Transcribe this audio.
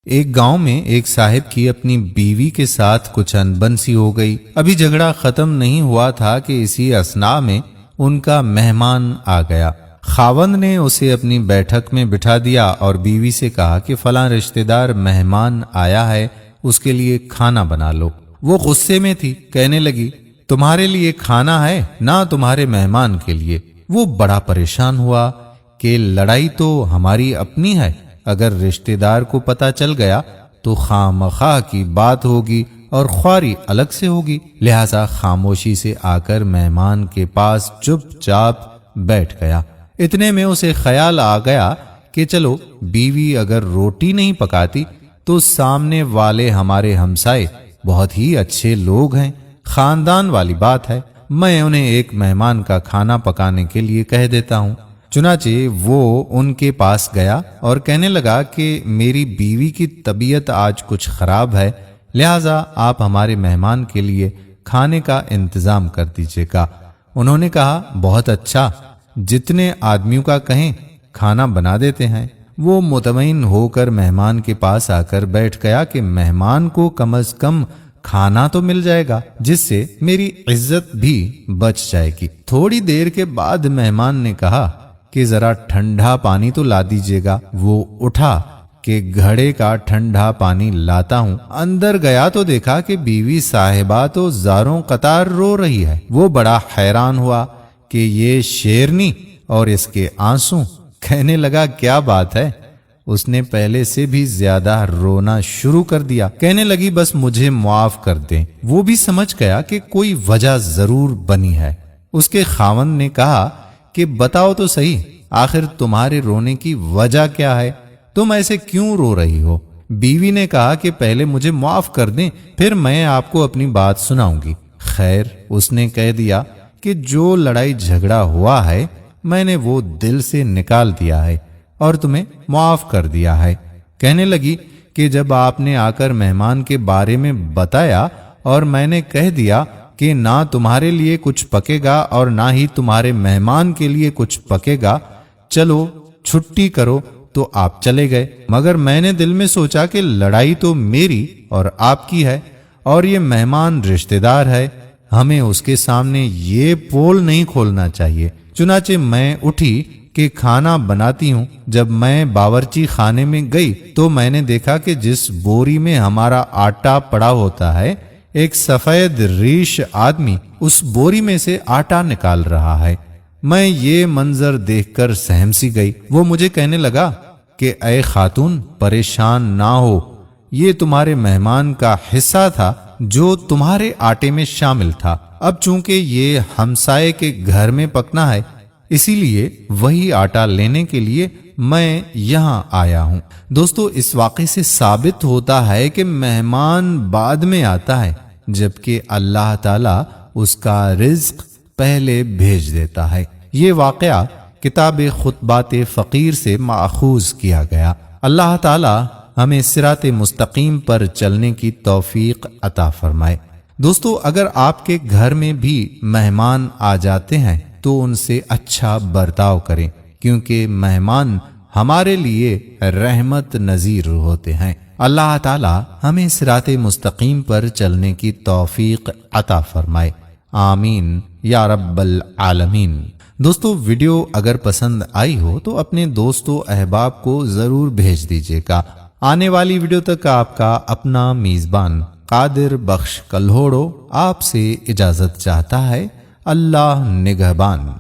ایک گاؤں میں ایک صاحب کی اپنی بیوی کے ساتھ کچھ انبن سی ہو گئی۔ ابھی جھگڑا ختم نہیں ہوا تھا کہ اسی اثناء میں ان کا مہمان آ گیا۔ خاوند نے اسے اپنی بیٹھک میں بٹھا دیا اور بیوی سے کہا کہ فلاں رشتہ دار مہمان آیا ہے، اس کے لیے کھانا بنا لو۔ وہ غصے میں تھی، کہنے لگی تمہارے لیے کھانا ہے نہ تمہارے مہمان کے لیے۔ وہ بڑا پریشان ہوا کہ لڑائی تو ہماری اپنی ہے، اگر رشتہ دار کو پتہ چل گیا تو خواہ کی بات ہوگی اور خواری الگ سے ہوگی، لہذا خاموشی سے آ کر مہمان کے پاس چپ چاپ بیٹھ گیا۔ اتنے میں اسے خیال آ گیا کہ چلو بیوی اگر روٹی نہیں پکاتی تو سامنے والے ہمارے ہمسائے بہت ہی اچھے لوگ ہیں، خاندان والی بات ہے، میں انہیں ایک مہمان کا کھانا پکانے کے لیے کہہ دیتا ہوں۔ چنانچہ وہ ان کے پاس گیا اور کہنے لگا کہ میری بیوی کی طبیعت آج کچھ خراب ہے، لہذا آپ ہمارے مہمان کے لیے کھانے کا انتظام کر دیجیے گا۔ انہوں نے کہا بہت اچھا، جتنے آدمیوں کا کہیں کھانا بنا دیتے ہیں۔ وہ مطمئن ہو کر مہمان کے پاس آ کر بیٹھ گیا کہ مہمان کو کم از کم کھانا تو مل جائے گا، جس سے میری عزت بھی بچ جائے گی۔ تھوڑی دیر کے بعد مہمان نے کہا کہ ذرا ٹھنڈا پانی تو لا دیجیے گا۔ وہ اٹھا کہ گھڑے کا ٹھنڈا پانی لاتا ہوں۔ اندر گیا تو دیکھا کہ بیوی صاحبہ تو زاروں قطار رو رہی ہے۔ وہ بڑا حیران ہوا کہ یہ شیرنی اور اس کے آنسو، کہنے لگا کیا بات ہے؟ اس نے پہلے سے بھی زیادہ رونا شروع کر دیا۔ کہنے لگی بس مجھے معاف کر دیں۔ وہ بھی سمجھ گیا کہ کوئی وجہ ضرور بنی ہے۔ اس کے خاوند نے کہا کہ بتاؤ تو صحیح، آخر تمہارے رونے کی وجہ کیا ہے؟ تم ایسے کیوں رو رہی ہو؟ بیوی نے کہا کہ پہلے مجھے معاف کر دیں، پھر میں آپ کو اپنی بات سناؤں گی۔ خیر، اس نے کہہ دیا کہ جو لڑائی جھگڑا ہوا ہے میں نے وہ دل سے نکال دیا ہے اور تمہیں معاف کر دیا ہے۔ کہنے لگی کہ جب آپ نے آ کر مہمان کے بارے میں بتایا اور میں نے کہہ دیا کہ نہ تمہارے لیے کچھ پکے گا اور نہ ہی تمہارے مہمان کے لیے کچھ پکے گا، چلو چھٹی کرو، تو آپ چلے گئے۔ مگر میں نے دل میں سوچا کہ لڑائی تو میری اور آپ کی ہے اور یہ مہمان رشتہ دار ہے، ہمیں اس کے سامنے یہ پول نہیں کھولنا چاہیے۔ چنانچہ میں اٹھی کہ کھانا بناتی ہوں۔ جب میں باورچی خانے میں گئی تو میں نے دیکھا کہ جس بوری میں ہمارا آٹا پڑا ہوتا ہے، ایک سفید ریش آدمی اس بوری میں سے آٹا نکال رہا ہے۔ میں یہ منظر دیکھ کر سہم سی گئی۔ وہ مجھے کہنے لگا کہ اے خاتون، پریشان نہ ہو، یہ تمہارے مہمان کا حصہ تھا جو تمہارے آٹے میں شامل تھا۔ اب چونکہ یہ ہمسائے کے گھر میں پکنا ہے، اسی لیے وہی آٹا لینے کے لیے میں یہاں آیا ہوں۔ دوستو، اس واقعے سے ثابت ہوتا ہے کہ مہمان بعد میں آتا ہے، جبکہ اللہ تعالیٰ اس کا رزق پہلے بھیج دیتا ہے۔ یہ واقعہ کتاب خطبات فقیر سے ماخوذ کیا گیا۔ اللہ تعالیٰ ہمیں صراط مستقیم پر چلنے کی توفیق عطا فرمائے۔ دوستو، اگر آپ کے گھر میں بھی مہمان آ جاتے ہیں تو ان سے اچھا برتاؤ کریں، کیونکہ مہمان ہمارے لیے رحمت نذیر ہوتے ہیں۔ اللہ تعالیٰ ہمیں صراط مستقیم پر چلنے کی توفیق عطا فرمائے، آمین یا رب العالمین۔ دوستو، ویڈیو اگر پسند آئی ہو تو اپنے دوستوں احباب کو ضرور بھیج دیجیے گا۔ آنے والی ویڈیو تک آپ کا اپنا میزبان قادر بخش کلہوڑو آپ سے اجازت چاہتا ہے۔ اللہ نگہبان۔